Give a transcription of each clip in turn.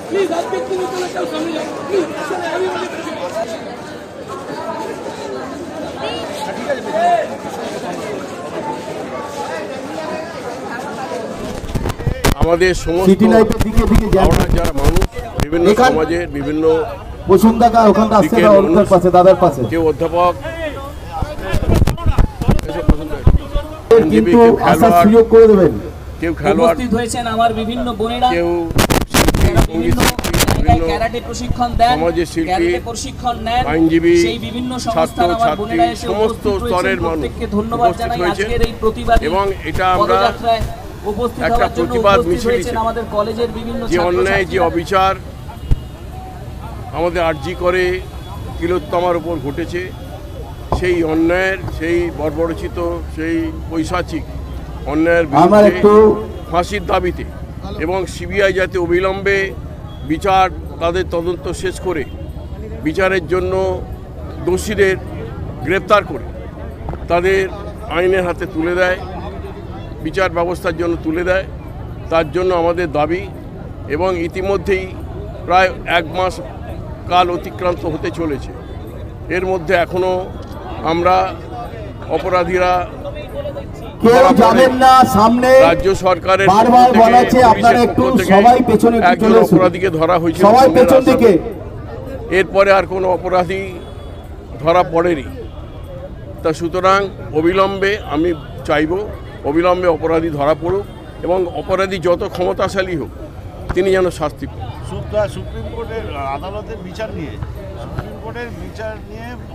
Please आप व्यक्ति निकल कर सामने जाओ प्लीज আমাদের সমস্ত যারা মানুষ বিভিন্ন সমাজের বিভিন্ন কেউ অধ্যাপক কেউ খেলোয়াড় হয়েছেন আমার বিভিন্ন বোনেরা, কেউ ক্যারাটে প্রশিক্ষণ দেন, ক্যারাটে প্রশিক্ষণ নেন, আইনজীবী, সেই বিভিন্ন সংস্থার আমার বোনেরা এসে সমস্ত স্তরের মানুষকে ধন্যবাদ জানাই আজকের এই প্রতিবাদী এবং এটা আমরা একটা প্রতিবাদ মিছিল আমাদের কলেজের বিভিন্ন যে অন্যায় যে অবিচার আমাদের আরজি করে তিলোত্তমার উপর ঘটেছে, সেই অন্যায়ের সেই বর্বরচিত সেই পৈশাচিক অন্যায়ের বিরুদ্ধে ফাঁসির দাবিতে এবং সিবিআই যাতে অবিলম্বে বিচার তাদের তদন্ত শেষ করে বিচারের জন্য দোষীদের গ্রেপ্তার করে তাদের আইনের হাতে তুলে দেয়, বিচার ব্যবস্থার জন্য তুলে দেয়, তার জন্য আমাদের দাবি। এবং ইতিমধ্যেই প্রায় 1 মাস কাল অতিক্রান্ত হতে চলেছে, এর মধ্যে এখনও আমরা অপরাধীরা রাজ্য সরকারের একজন অপরাধীকে ধরা হয়েছে, এরপরে আর কোনো অপরাধী ধরা পড়েনি। তা সুতরাং অবিলম্বে আমি চাইব অবিলম্বে অপরাধী ধরা পড়ুক এবং অপরাধী যত ক্ষমতাশালী হোক তিনি যেন শাস্তি পান। সুপ্রিম কোর্টের আদালতের বিচার নিয়ে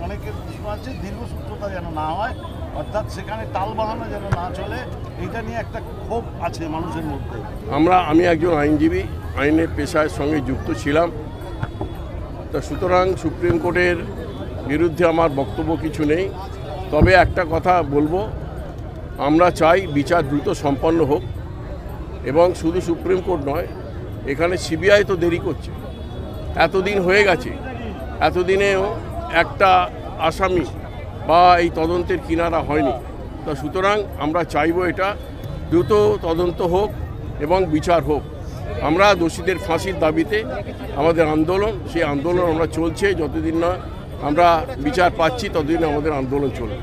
অনেকের প্রশ্ন আছে, দীর্ঘসূত্রতা যেন না হয়, অর্থাৎ সেখানে টাল বাহানো যেন না চলে, এইটা নিয়ে একটা ক্ষোভ আছে মানুষের মধ্যে। আমি একজন আইনজীবী, আইনের পেশার সঙ্গে যুক্ত ছিলাম, তা সুতরাং সুপ্রিম কোর্টের বিরুদ্ধে আমার বক্তব্য কিছু নেই। তবে একটা কথা বলবো, আমরা চাই বিচার দ্রুত সম্পন্ন হোক এবং শুধু সুপ্রিম কোর্ট নয়, এখানে সিবিআই তো দেরি করছে, এতদিন হয়ে গেছে, এতদিনেও একটা আসামি বা এই তদন্তের কিনারা হয়নি। তা সুতরাং আমরা চাইব এটা দ্রুত তদন্ত হোক এবং বিচার হোক। আমরা দোষীদের ফাঁসির দাবিতে আমাদের আন্দোলন, সেই আন্দোলন আমরা চলছে, যতদিন না আমরা বিচার পাচ্ছি ততদিন আমাদের আন্দোলন চলবে।